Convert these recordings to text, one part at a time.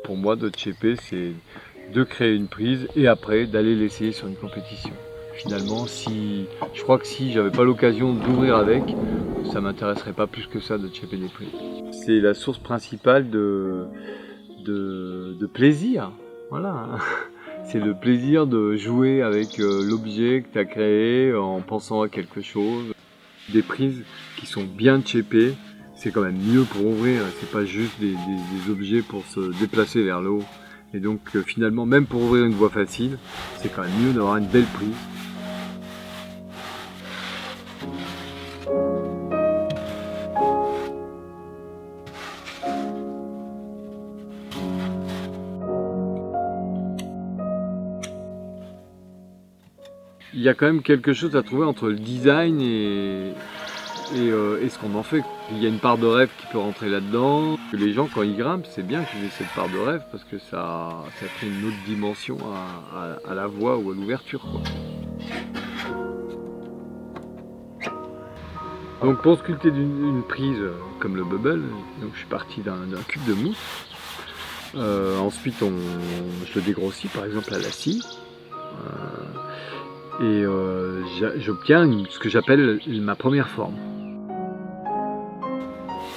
pour moi de shaper, c'est de créer une prise et après d'aller l'essayer sur une compétition. Finalement, je crois que si j'avais pas l'occasion d'ouvrir avec, ça m'intéresserait pas plus que ça de shaper des prises. C'est la source principale de plaisir. Voilà. C'est le plaisir de jouer avec l'objet que tu as créé en pensant à quelque chose. Des prises qui sont bien shapées, c'est quand même mieux pour ouvrir, c'est pas juste des objets pour se déplacer vers le haut. Et donc finalement, même pour ouvrir une voie facile, c'est quand même mieux d'avoir une belle prise. Il y a quand même quelque chose à trouver entre le design et ce qu'on en fait. Il y a une part de rêve qui peut rentrer là-dedans. Les gens, quand ils grimpent, c'est bien qu'ils aient cette part de rêve parce que ça crée une autre dimension à la voie ou à l'ouverture. Donc pour sculpter une prise comme le bubble, donc je suis parti d'un cube de mousse. Ensuite, je le dégrossis par exemple à la scie. J'obtiens ce que j'appelle ma première forme.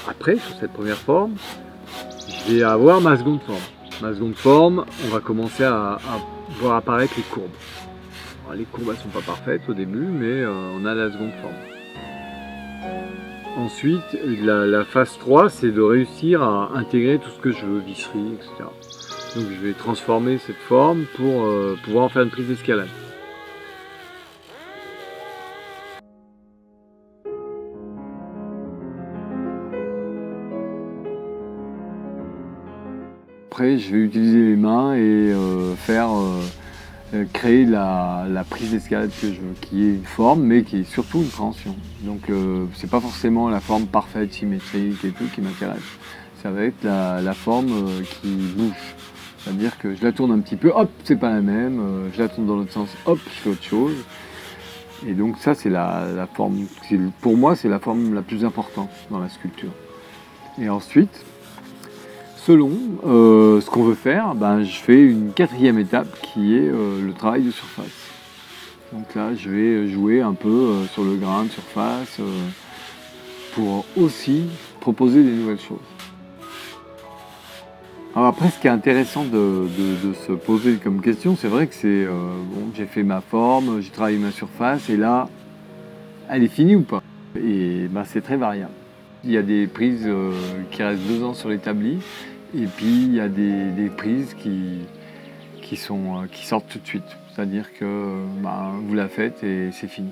Après, sur cette première forme, je vais avoir ma seconde forme. Ma seconde forme, on va commencer à voir apparaître les courbes. Alors, les courbes, elles ne sont pas parfaites au début, mais on a la seconde forme. Ensuite, la phase 3, c'est de réussir à intégrer tout ce que je veux, visserie, etc. Donc je vais transformer cette forme pour pouvoir en faire une prise d'escalade. Après, je vais utiliser les mains et créer la prise d'escalade que je veux, qui est une forme, mais qui est surtout une préhension. Donc c'est pas forcément la forme parfaite, symétrique et tout qui m'intéresse. Ça va être la forme qui bouge. C'est-à-dire que je la tourne un petit peu, hop, c'est pas la même, je la tourne dans l'autre sens, hop, je fais autre chose. Et donc ça, c'est la forme, pour moi, c'est la forme la plus importante dans la sculpture. Et ensuite, selon ce qu'on veut faire, je fais une quatrième étape qui est le travail de surface. Donc là, je vais jouer un peu sur le grain de surface pour aussi proposer des nouvelles choses. Alors après, ce qui est intéressant de se poser comme question, c'est vrai que c'est bon, j'ai fait ma forme, j'ai travaillé ma surface, et là, elle est finie ou pas? Et c'est très variable. Il y a des prises qui restent 2 ans sur l'établi, et puis il y a des prises qui sortent tout de suite. C'est-à-dire que vous la faites et c'est fini.